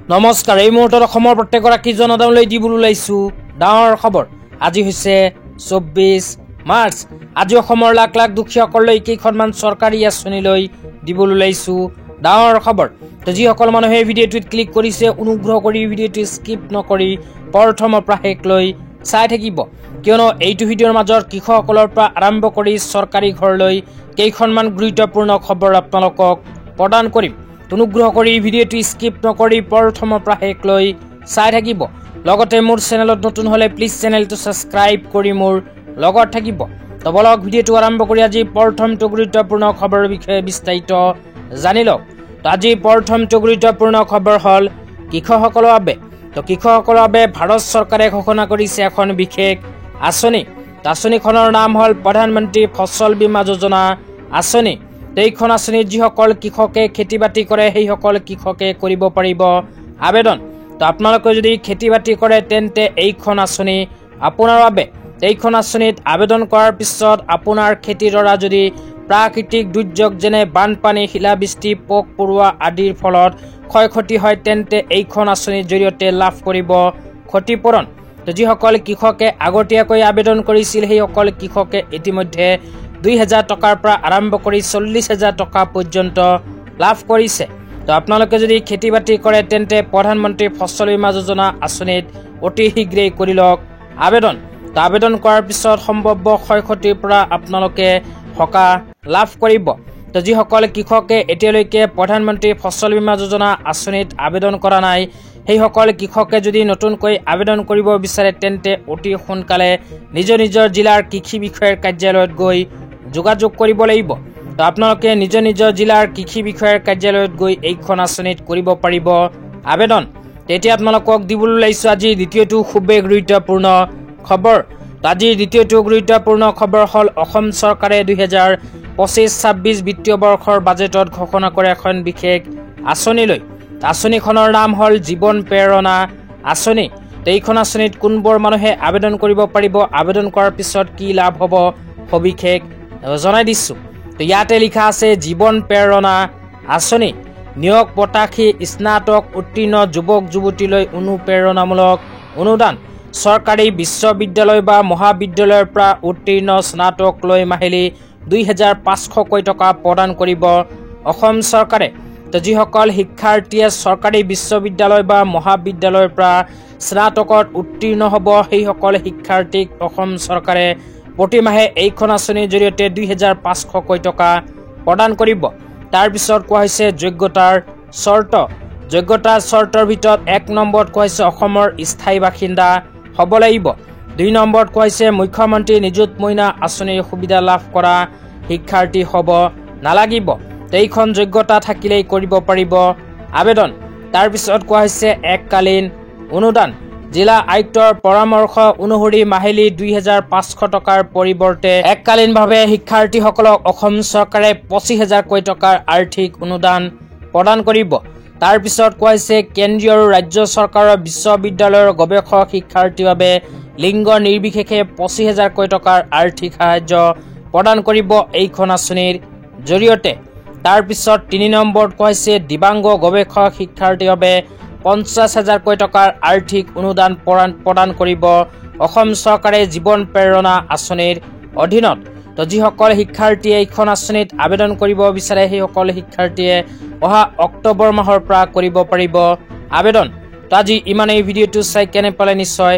নমস্কাৰ। এই মুহূৰ্তত অসমৰ প্ৰত্যেকগৰাকী জনতালৈ দিবলৈ ওলাইছো ডাঙৰ খবৰ। আজি হৈছে 24 মাৰ্চ। আজি অসমৰ লাখ লাখ দুখীয়াসকললৈ কেইখনমান চৰকাৰী আঁচনিলৈ দিবলৈ ওলাইছো ডাঙৰ খবৰ। তো যিসকল মানুহে ভিডিঅ'টোত ক্লিক কৰিছে অনুগ্ৰহ কৰি ভিডিঅ'টো স্কিপ নকৰি প্ৰথমৰ পৰা শেষলৈ চাই থাকিব, কিয়নো এইটো ভিডিঅ'ৰ মাজত কৃষকসকলৰ পৰা আৰম্ভ কৰি চৰকাৰী ঘৰলৈ কেইখনমান গুৰুত্বপূৰ্ণ খবৰ আপোনালোকক প্ৰদান কৰিম। অনুগ্ৰহ কৰি ভিডিঅ'টো স্কিপ নকৰি প্ৰথমৰ পৰা শেষলৈ চাই থাকিব। লগতে মোৰ চেনেলত নতুন হলে প্লিজ চেনেলটো সাবস্ক্ৰাইব কৰি মোৰ লগত থাকিব। তো বলক ভিডিঅ'টো আৰম্ভ কৰি আজি প্ৰথমটো গুৰুত্বপূৰ্ণ খবৰৰ বিষয়ে বিস্তাৰিত জানি লওক। তো আজি প্ৰথমটো গুৰুত্বপূৰ্ণ খবৰ হ'ল কৃষকসকলৰ বাবে। তো কৃষকসকলৰ বাবে ভাৰত চৰকাৰে ঘোষণা কৰিছে এখন বিশেষ আঁচনি। আঁচনিখনৰ নাম হ'ল প্ৰধানমন্ত্ৰী ফচল বীমা যোজনা আঁচনি। এইখন আঁচনিত যিসকল কৃষকে খেতি বাতি কৰে সেইসকল কৃষকে কৰিব পাৰিব আবেদন। তো আপোনালোকে যদি খেতি বাতি কৰে তেন্তে এইখন আঁচনি আপোনাৰ বাবে। এইখন আঁচনিত আবেদন কৰাৰ পিছত আপোনাৰ খেতিডৰা যদি প্ৰাকৃতিক দুৰ্যোগ যেনে বানপানী, শিলাবৃষ্টি, পোক পৰুৱা আদিৰ ফলত ক্ষয় ক্ষতি হয় তেন্তে এইখন আঁচনিৰ জৰিয়তে লাভ কৰিব ক্ষতিপূৰণ। তো যিসকল কৃষকে আগতীয়াকৈ আবেদন কৰিছিল সেইসকল কৃষকে ইতিমধ্যে 2,000 টকাৰ পৰা আৰম্ভ কৰি 40,000 টকা পৰ্যন্ত লাভ কৰিছে। তো আপোনালোকে যদি খেতি বাতি কৰে তেন্তে প্ৰধানমন্ত্ৰী ফচল বীমা যোজনা আঁচনিত অতি শীঘ্ৰেই কৰি লওক আবেদন। তো আবেদন কৰাৰ পিছত সম্ভাৱ্য ক্ষয় ক্ষতিৰ পৰা আপোনালোকে সকাহ লাভ কৰিব। তো যিসকল কৃষকে এতিয়ালৈকে প্ৰধানমন্ত্ৰী ফচল বীমা যোজনা আঁচনিত আবেদন কৰা নাই সেইসকল কৃষকে যদি নতুনকৈ আবেদন কৰিব বিচাৰে তেন্তে অতি সোনকালে নিজৰ নিজৰ জিলাৰ কৃষি বিষয়াৰ কাৰ্যালয়ত গৈ যোগাযোগ কৰিব লাগিব। তো আপোনালোকে নিজৰ নিজৰ জিলাৰ কৃষি বিষয়াৰ কাৰ্যালয়ত গৈ এইখন আঁচনিত কৰিব পাৰিব আবেদন। তেতিয়া আপোনালোকক দিবলৈ ওলাইছো আজি দ্বিতীয়টো খুবেই গুৰুত্বপূৰ্ণ খবৰ। আজি দ্বিতীয়টো গুৰুত্বপূৰ্ণ খবৰ হ'ল অসম চৰকাৰে 2025-26 বিত্তীয় বৰ্ষৰ বাজেটত ঘোষণা কৰে এখন বিশেষ আঁচনিলৈ। আঁচনিখনৰ নাম হ'ল জীৱন প্ৰেৰণা আঁচনি। এইখন আঁচনিত কোনবোৰ মানুহে আবেদন কৰিব পাৰিব, আবেদন কৰাৰ পিছত কি লাভ হ'ব সবিশেষ জনাই দিছো। তো ইয়াতে লিখা আছে জীৱন প্ৰেৰণা আঁচনি। নিয়োগ প্ৰত্যাশী স্নাতক উত্তীৰ্ণ যুৱক যুৱতীলৈ অনুপ্ৰেৰণামূলক অনুদান। চৰকাৰী বিশ্ববিদ্যালয় বা মহাবিদ্যালয়ৰ পৰা উত্তীৰ্ণ স্নাতকলৈ মাহিলী 2,500 টকা প্ৰদান কৰিব অসম চৰকাৰে। তো যিসকল শিক্ষাৰ্থীয়ে চৰকাৰী বিশ্ববিদ্যালয় বা মহাবিদ্যালয়ৰ পৰা স্নাতকত উত্তীৰ্ণ হ'ব সেইসকল শিক্ষাৰ্থীক অসম চৰকাৰে প্ৰতিমাহে এইখন আঁচনিৰ জৰিয়তে 2,500 টকা প্ৰদান কৰিব। তাৰপিছত কোৱা হৈছে যোগ্যতাৰ চৰ্ত। যোগ্যতাৰ চৰ্তৰ ভিতৰত 1 নম্বৰত কোৱা হৈছে অসমৰ স্থায়ী বাসিন্দা হ'ব লাগিব। 2 নম্বৰত কোৱা হৈছে মুখ্যমন্ত্ৰী নিযুত মইনা আঁচনিৰ সুবিধা লাভ কৰা শিক্ষাৰ্থী হ'ব নালাগিব। এইখন যোগ্যতা থাকিলেই কৰিব পাৰিব আবেদন। তাৰপিছত কোৱা হৈছে এককালীন অনুদান। জিলা আয়ুক্তৰ পৰামৰ্শ অনুসৰি মাহিলী 2,500 টকাৰ পৰিৱৰ্তে এককালীনভাৱে শিক্ষাৰ্থীসকলক অসম চৰকাৰে 25,000 টকাৰ আৰ্থিক অনুদান প্ৰদান কৰিব। তাৰপিছত কোৱা হৈছে কেন্দ্ৰীয় আৰু ৰাজ্য চৰকাৰৰ বিশ্ববিদ্যালয়ৰ গৱেষক শিক্ষাৰ্থীৰ বাবে লিংগ নিৰ্বিশেষে 25,000 টকাৰ আৰ্থিক সাহায্য প্ৰদান কৰিব এইখন আঁচনিৰ জৰিয়তে। তাৰপিছত 3 নম্বৰত কোৱা হৈছে দিব্যাংগ গৱেষক শিক্ষাৰ্থীৰ বাবে 50,000 টকাৰ আৰ্থিক অনুদান প্ৰদান কৰিব অসম চৰকাৰে জীৱন প্ৰেৰণা আঁচনিৰ অধীনত। তো যিসকল শিক্ষাৰ্থীয়ে এইখন আঁচনিত আবেদন কৰিব বিচাৰে সেইসকল শিক্ষাৰ্থীয়ে অহা অক্টোবৰ মাহৰ পৰা কৰিব পাৰিব আবেদন। তো আজি ইমানেই। ভিডিঅ'টো চাই কেনে পালে নিশ্চয়